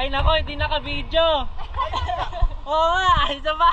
Ay nako, hindi naka-video. Oo nga, isa ba?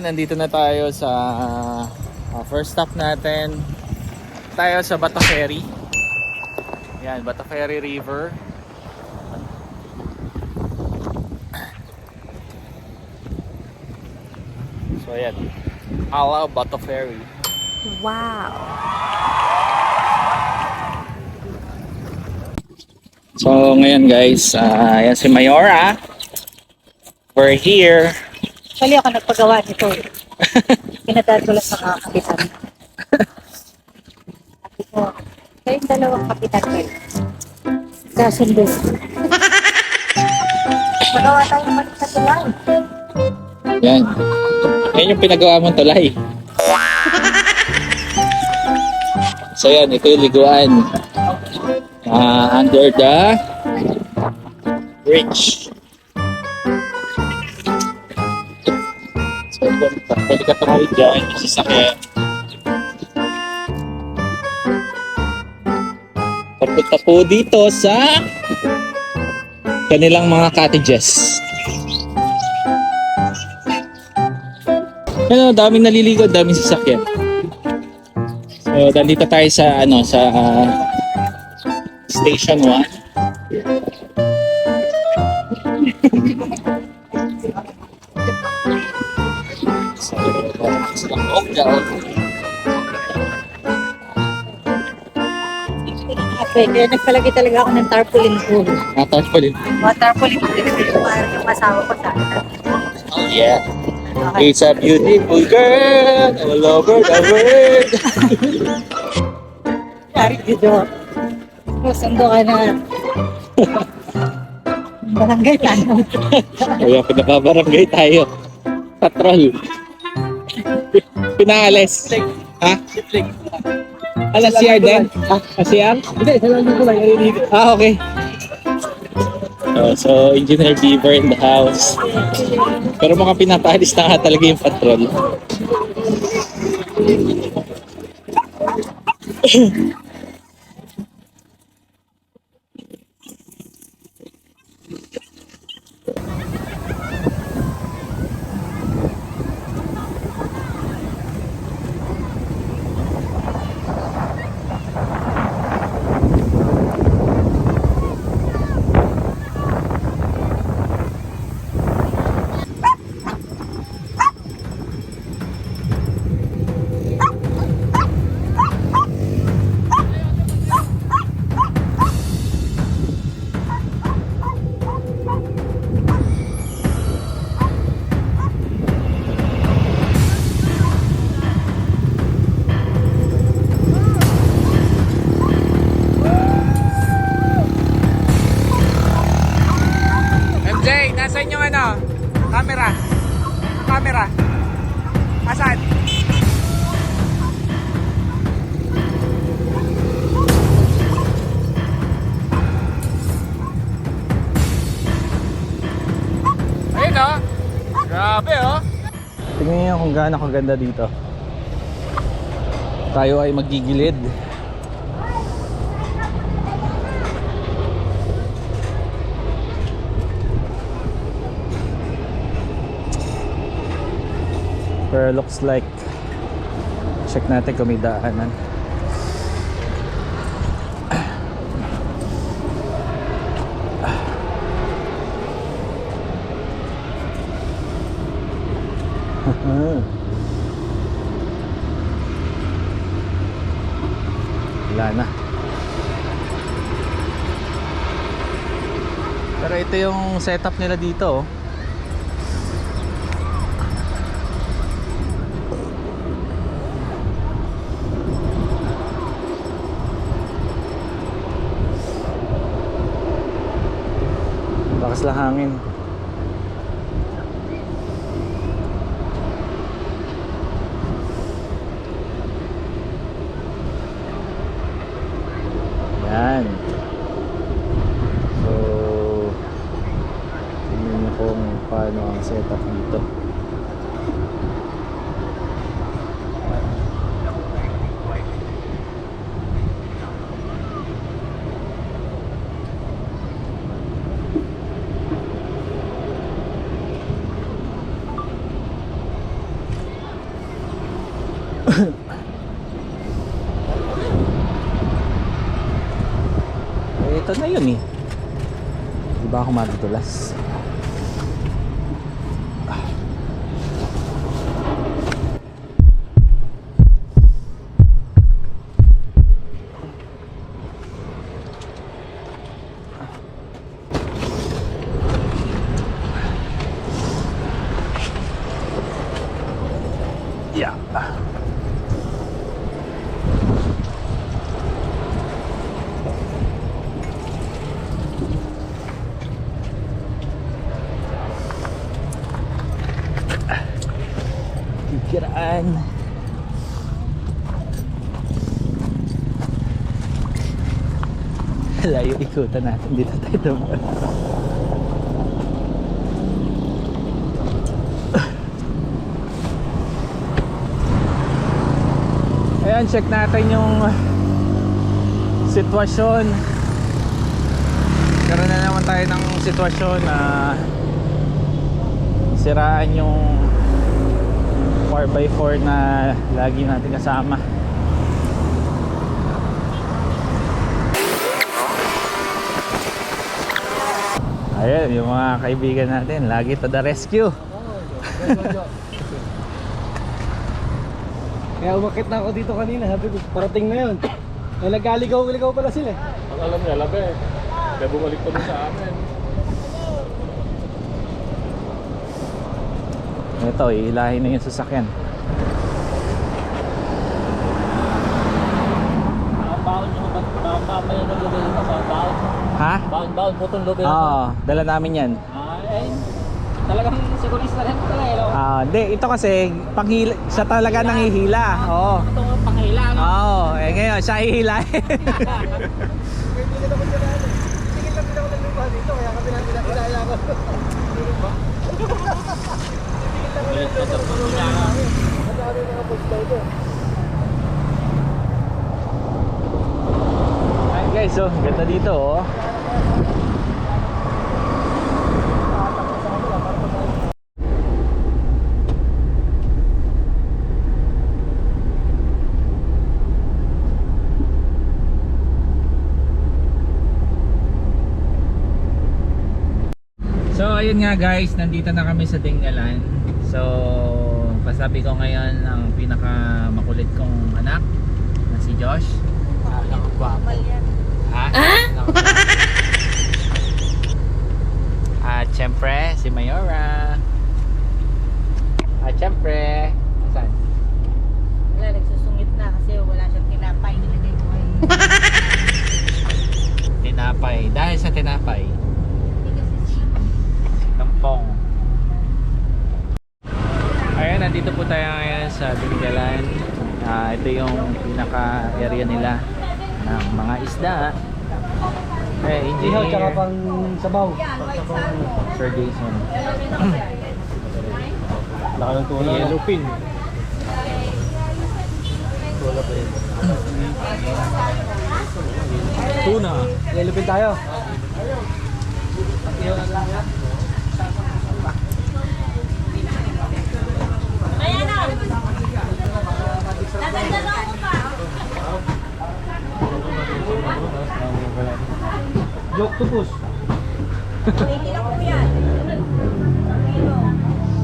Nandito na tayo sa first stop natin. Tayo sa Bato Ferry. Yan, Bato Ferry River. So ayan, ala Bato Ferry. Wow. So ngayon guys, yan si Mayora. We're here. Actually ako nagpagawa nito. Pinadaan ko lang sa mga kapitan. Sabi ko, kayong dalawang kapitan kayo. Kasundo. Magawa tayo mali sa tulay. Yan. Yan yung pinagawa mong tulay. So yan, ito yung liguan. Under the bridge. So yan, pwede ka tumawid dyan yung sasakyan. Papunta po dito sa kanilang mga cottages. Ano, daming naliligo, daming sasakyan. So, nandito tayo sa sa Station 1. So, silang hotel. Kaya nagpalagay talaga ako ng tarpaulin pool. Tarpaulin. Mga tarpaulin pool. Para yung masawa ko sa akin. Oh yeah. It's a beautiful girl all over the world. Yari dito. Sundo ka na. Barangay tayo. Kaya pinakabarangay tayo. Patrol. Pinaalis. Ha? Ala, CR din? CR? Hindi, sa lang ko lang. Okay. So, Engineer Beaver in the house. Pero mga pinapaalis na nga talaga yung patrol. Nasaan yung camera? Camera? Asan? Ayun oh! Grabe oh! Tingnan niyo kung gaano kaganda dito. Tayo ay magigilid. Pero looks like check natin kung may daanan. Wala na. Pero ito yung setup nila dito, oh. Lakas lang hangin. Yan. So, tingnan niyo kung paano ang setup dito. Ito na yun eh. Di ba ako madudulas? Yeah. Kiraan. Layo ikutan natin dito tayo naman. Ayan, check natin yung sitwasyon. Karoon na naman tayo ng sitwasyon na siraan yung 4x4 na lagi natin kasama. Ayun, yung mga kaibigan natin lagi to the rescue. Kaya umakit na ako dito kanina, sabi ko, parating na yun. Ay nagkaligaw-ligaw pala sila eh. Ang alam niya, labi. Kaya bumalik pa din sa amin. Ito, iilahin na yung sasakyan. Baon nyo ba? Baon yung lubel mo sa baon? Ha? Baon po itong lubel mo? Oo, dala namin yan. Eh, talagang sigurista rin pala eh. Hindi, ito kasi panghila, siya talaga nanghihila. Oo. Ito ang panghila, no? Oo, eh ngayon siya hihilahin. Hindi ka naman sila, tingin lang din ako ng lupa dito, kaya kami namin nakilala ko. Ayan guys, oh, ganda dito, oh. So ayun nga guys, nandito na kami sa Dingalan. So pasabi ko ngayon ang pinaka makulit kong anak na si Josh. Ha? At syempre si Mayora. At syempre saan? Wala, nagsusungit na kasi wala siyang tinapay. Nilagay ko kayo. Tinapay. Dahil sa tinapay Lampong. Ayan, nandito po tayo ngayon sa Dingalan. Ito yung pinaka area nila ng mga isda. Ihaw tsaka Engineer pang sabaw. Sir Jason. Laka ng tuna. Yellow pin. Tuna. Lilipin tayo. Octopus.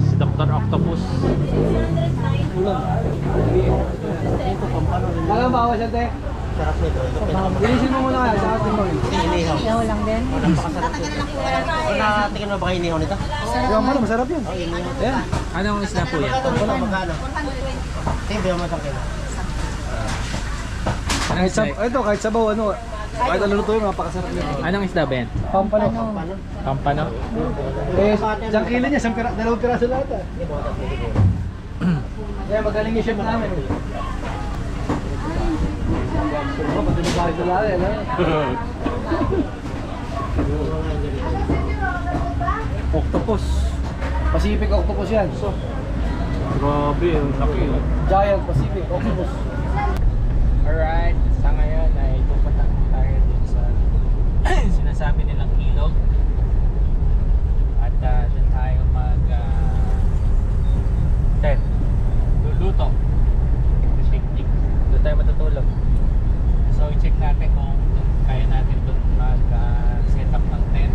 Si Dr. Octopus. Kaya bawas yan, te. Sarap nito. Ilisin mo muna kaya sa ating mo. Inihaw. Ikaw lang din. Nakatingin mo ba kayo inihaw nito? Yung ano, masarap yan. Ayan. Anong isda po yan? Wala, magkano? Sige, bilang mo ito kayo. Kahit sa, ito, kahit sabaw, ano, kahit ano luto yun, napakasarap yun. Anong isda ba yan? Pampano. Pampano? Eh, isang kilo niya, dalawang piraso lahat ah. Kaya magaling yung chef namin. Oh, madaling bakit sa lahat, ano? Octopus. Pacific octopus yan. Grabe, ang laki. Giant Pacific octopus. Alright, sa ngayon ay pupunta tayo dun sa sinasabi nilang ilog. At dun tayo tent. Luluto. Picnic. Doon tayo matutulog. So i-check natin kung kaya natin dun set up ng tent.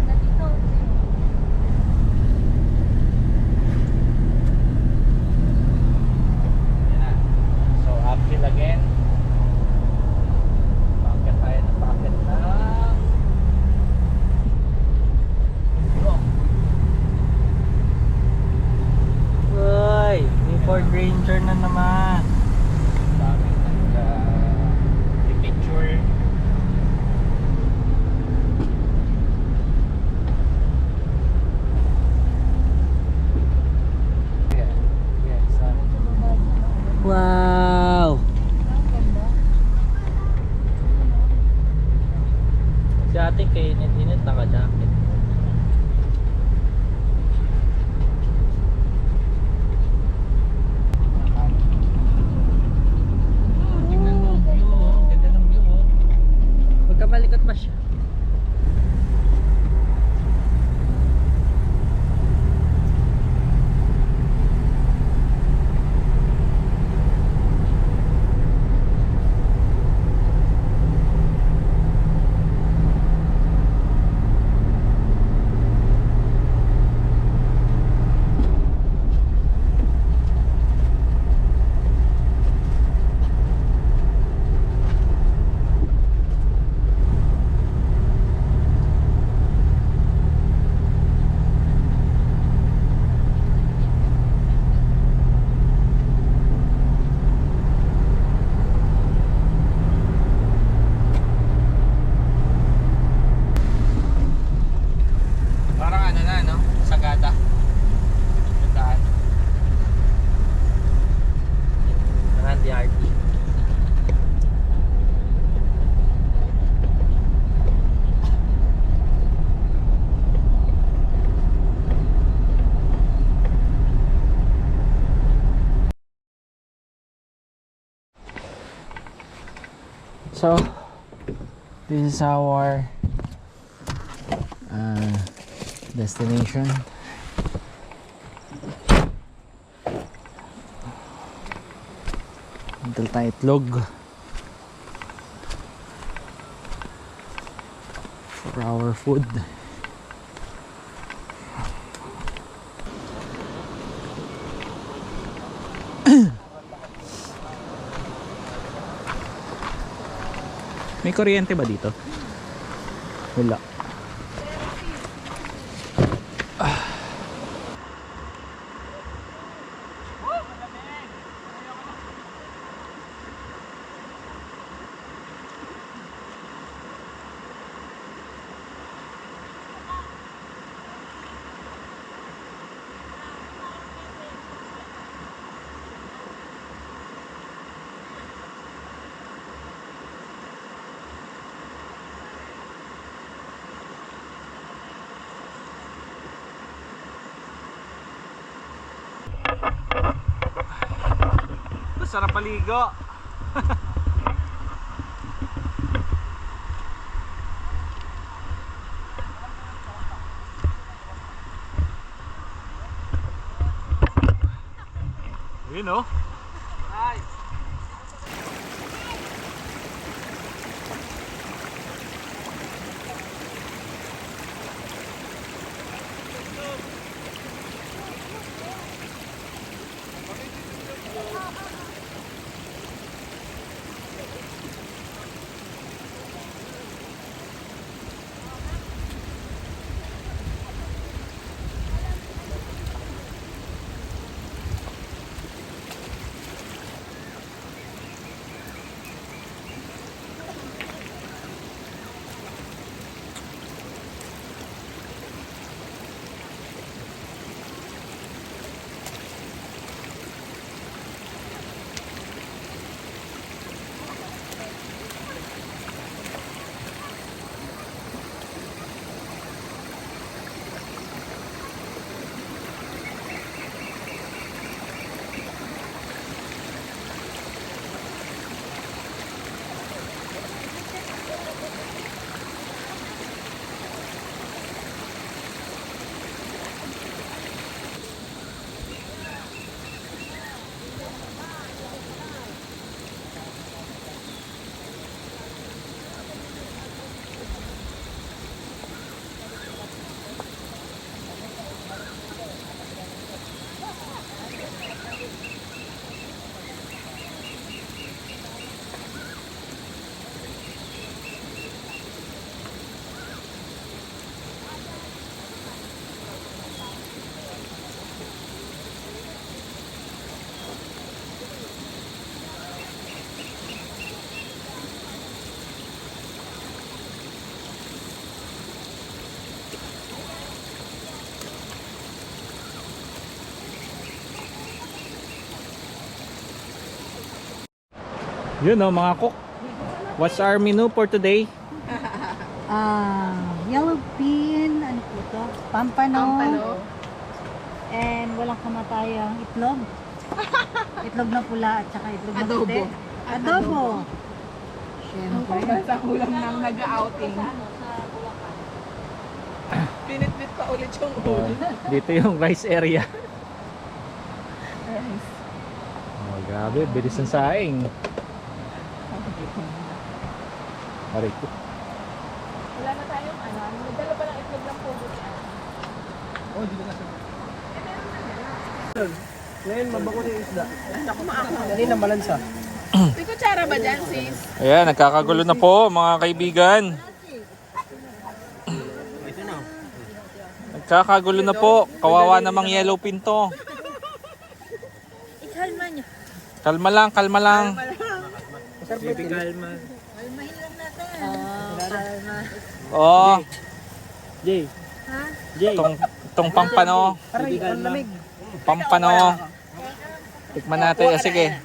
Yan na. So uphill again. Packet tayo ng packet na Uy, may Ford Ranger na naman. dami picture. Wow! Si ate kay init-init naka-jacket. Tingnan mo ang view, oh. Ganda ng view, oh. Huwag ka malikot ba siya? Parang ano na, no? Sagada. Yung daan. Randy RT. So, this is our destination. Hintal tayo itlog for our food. May kuryente ba dito? Wala. Sarap paligo. Yun oh. Yun oh mga cook. What's our menu for today? Yellow bean, ano po to? Pampano. And walang kamatayang itlog. Itlog na pula at saka itlog na puti. Adobo. Siyempre. Sa kulang nang nag-outing. Pinitbit pa ulit yung ulo. Dito yung rice area. Oh, grabe, bilis ng saing. Aray ko. Wala na tayong ano. Nagdala pa ng itlog ng pugo siya. Oh, dito na siya. Ngayon, mabango na yung isda. Naku, maako. Dali ng balansa. May kutsara ba dyan, sis? Ayan, nagkakagulo na po mga kaibigan. Nagkakagulo na po. Kawawa namang yellow pin to. Ikalma niya. Kalma lang, kalma lang. Baby kalma. Kalmahin lang natin. Kalma. Oh, Jay. Ha? Jay. tong pampano. Aray, ang lamig. Pampano. Tikman natin. Sige.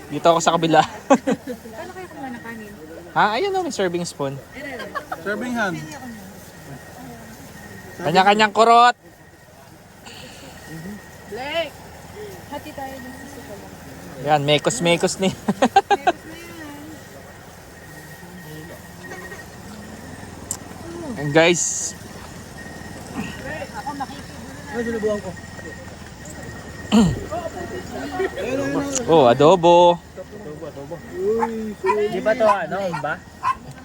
Dito ako sa kabila. Paano kayo kumuha ng kanin? Ha? Ayun o, may serving spoon. Serving hand. Kanya-kanyang kurot. Blake! Hati tayo ng sisuko lang. Yan, mekos-mekos ni. And guys, Ano sinubuhan ko? oh, adobo. Uy, Di ba to ano ba?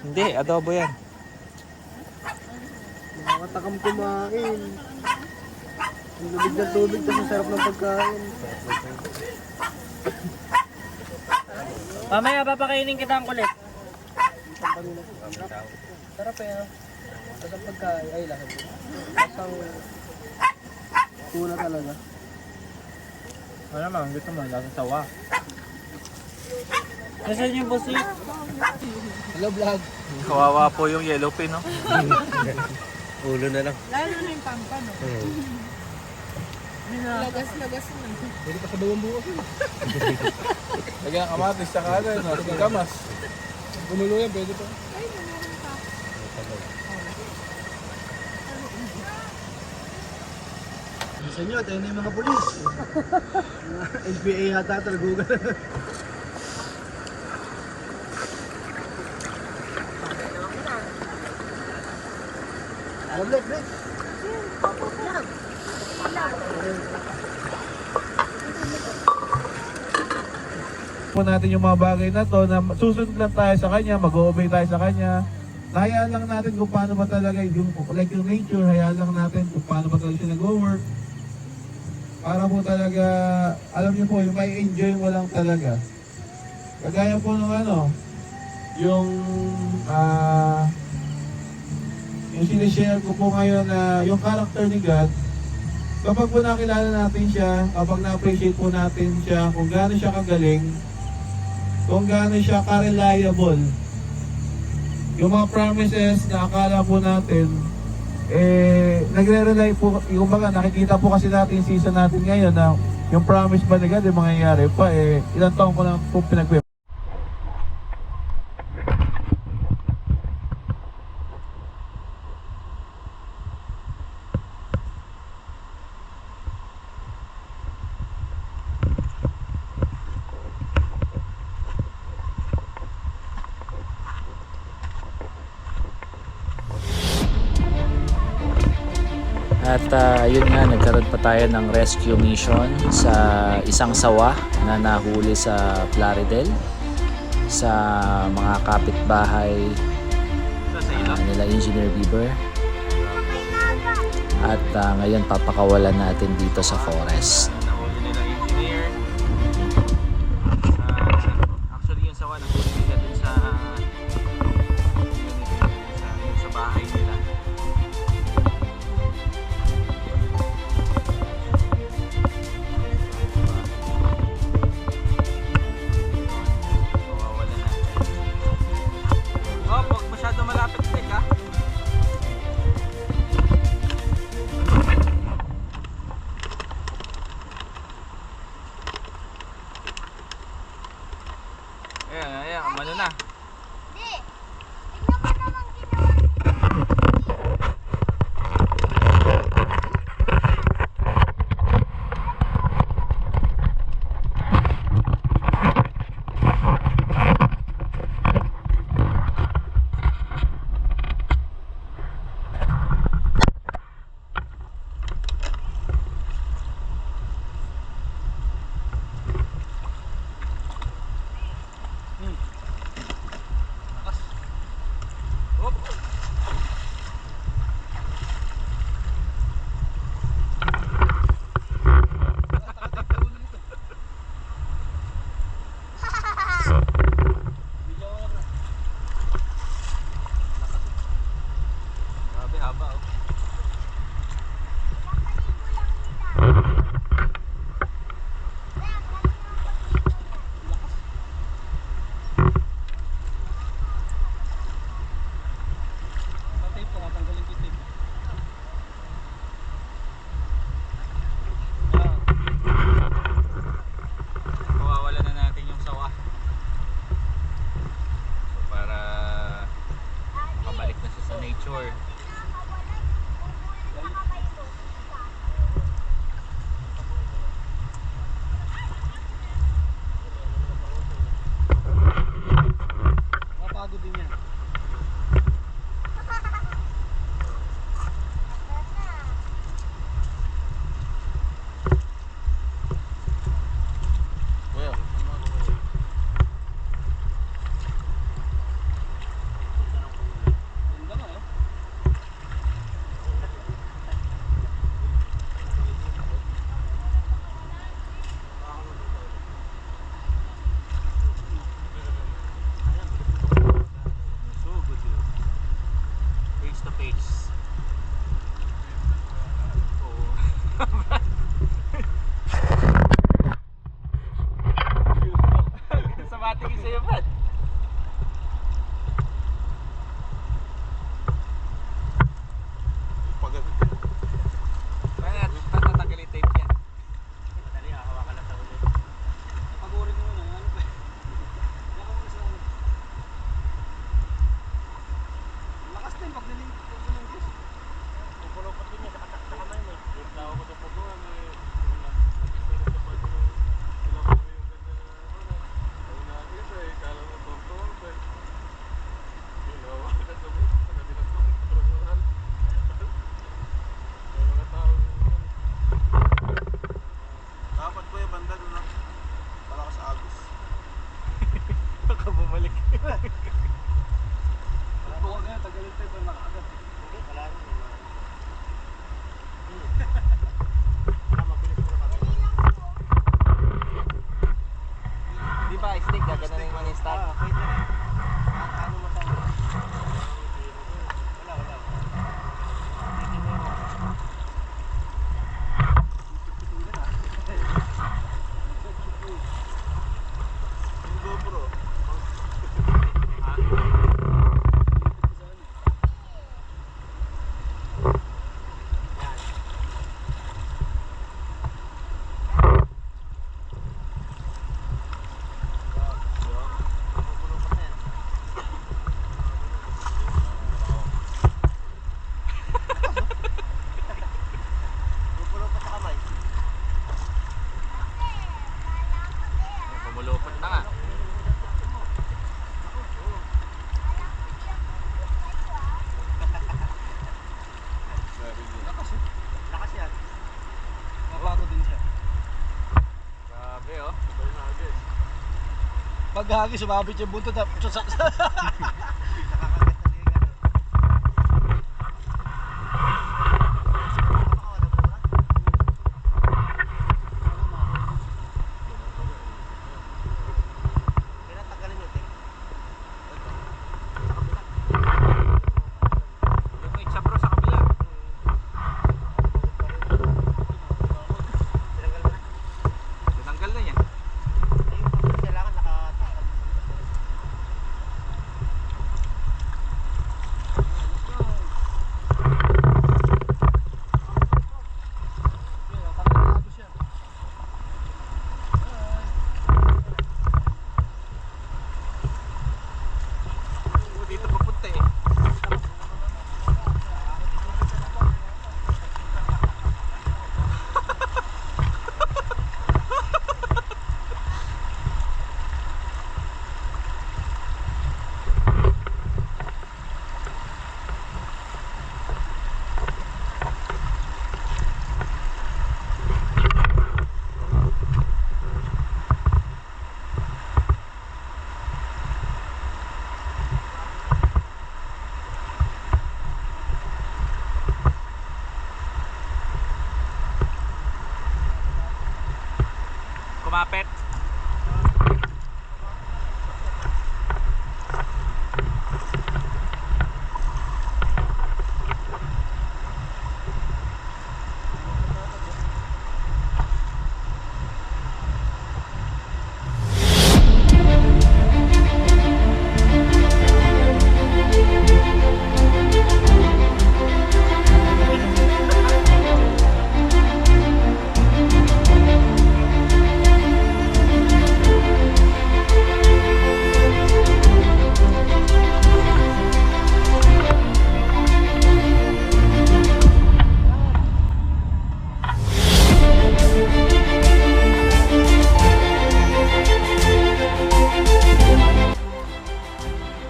Hindi, adobo yan. nakakatakam kumain. Ang lubig ng tubig, tapos ang sarap ng pagkain. Mamaya papakainin kita ang kulit. Sarap eh, no? Tapos ang pagkain, ay lahat. Tapos ang tuna talaga. Ano naman, gusto mo, lasa sawa. Nasaan yung boss eh? Hello vlog. Kawawa po yung yellow pin, no? Ulo na lang. Lalo na yung pampano. Lagas-lagas na. Pwede pa sa bawang bukas yun. Lagyan ng kamatis sa kanan, no? Sige, kamas. Gumulo yan, pwede pa. Sa inyo, tayo na yung mga polis. NPA yata talagugan. Blake, Blake. po natin yung mga bagay na to na susunod lang tayo sa kanya, mag-o-obey tayo sa kanya. Hayaan lang natin kung paano ba talaga yung, like yung nature, hayaan lang natin kung paano ba talaga siya nag-work. Para po talaga, alam niyo po, yung may enjoy mo lang talaga. Kagaya po ng ano, yung sinishare ko po ngayon na yung character ni God, kapag po nakilala natin siya, kapag na-appreciate po natin siya, kung gaano siya kagaling, kung gaano siya ka-reliable, yung mga promises na akala po natin, nagre-rely po, yung mga nakikita po kasi natin yung season natin ngayon na yung promise ba ni God, yung mangyayari pa, ilang taon ko lang po pinagpipilitan. At yun nga, nagkaroon pa tayo ng rescue mission sa isang sawa na nahuli sa Plaridel sa mga kapitbahay nila Engineer Bieber. At ngayon papakawalan natin dito sa forest. Nahuli nila engineer. Actually yung sawa nahuli nila dun sa bahay nila. Pawawalan natin. Oh, wag masyado malapit stick ha. Gagi, sumabit yung buntot. Yung isa bro sa kabila. Tinanggal na yan. Dito papunta eh. Kumapit.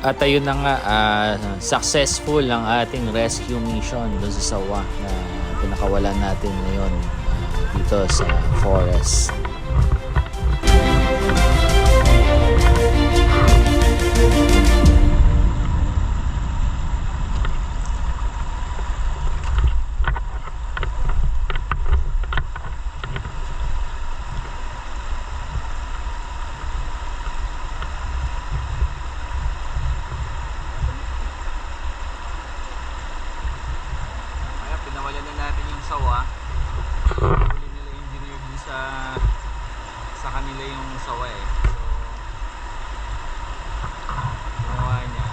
At ayun na nga, successful ang ating rescue mission doon sa sawa na pinakawalan natin ngayon dito sa forest. Kaya pinawalan na natin yung sawa. Huli nila engineer din sa kanila yung sawa eh. So ginawa niya.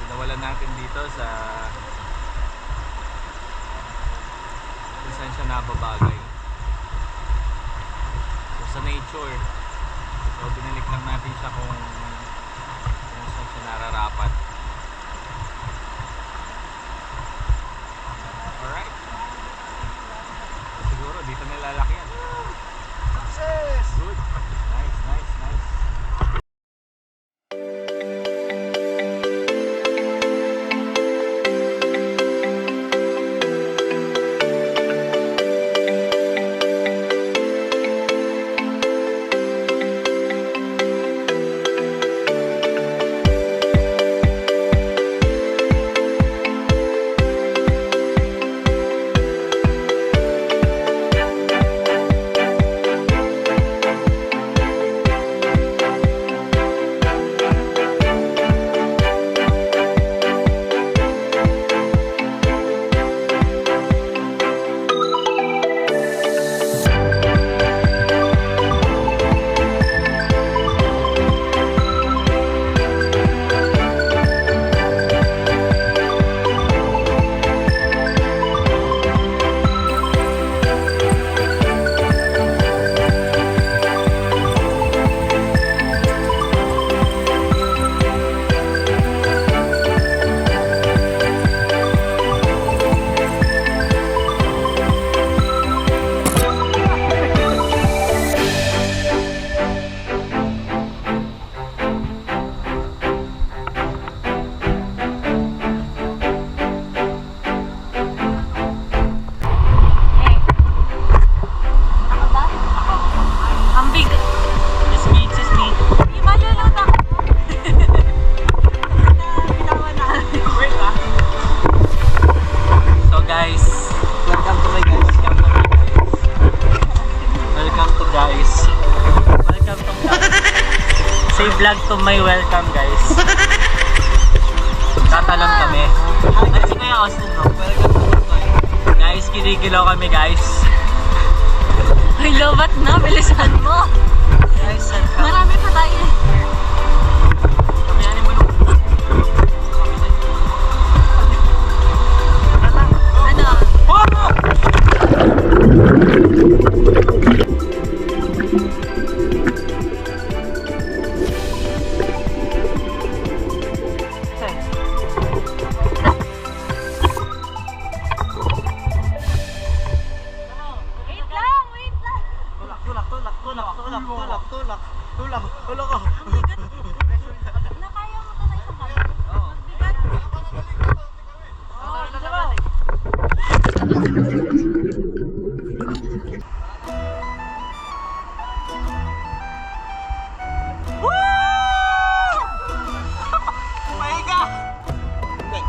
Pinawalan natin dito sa kung saan siya nababagay. So sa nature. So binalik lang natin siya kung saan siya nararapat. Alright. Siguro dito nilalaki yan. Success! Good. Nice, nice, nice. vlog to my welcome, guys. Tatalon kami. Ano si Kuya Austin, no? Welcome to my. Guys, kinikilaw kami, guys. Ay, lobat na. Bilisan mo. Guys, saan ka? Marami pa tayo. Kamayanin mo yung... Ano? Wait lang, wait lang. Tulak ko. Na kaya mo to sa isang kamay? Magbigat. Oo, diba? Mahiga! Hindi.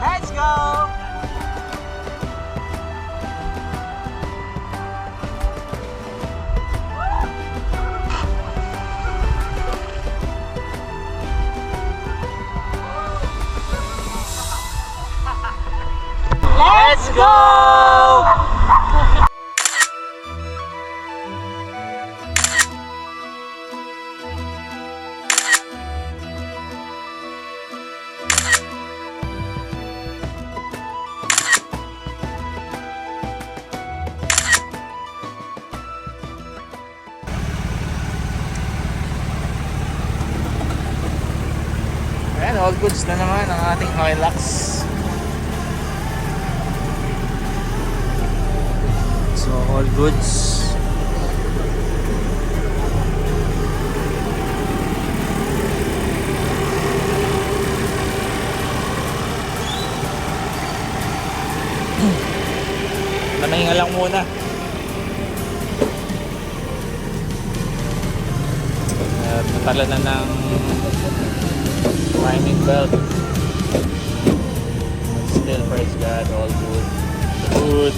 Let's go! Let's go! Ayan, all goods na naman ang ating Hilux. So, all goods. Namahinga lang muna. At natala na ng timing belt. But still, praise God, all good. Good.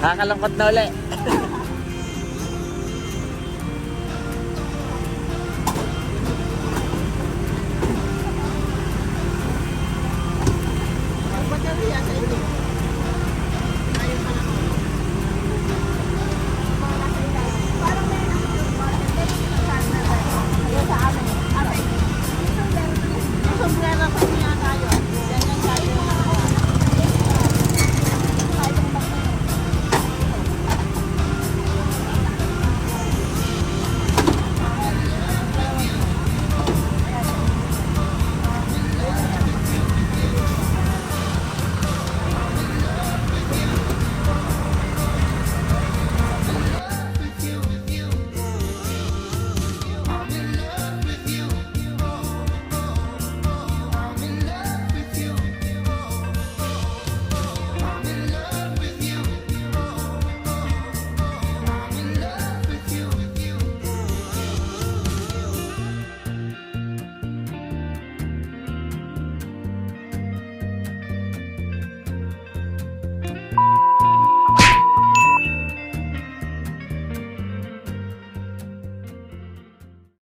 Nakakalangkot na uli.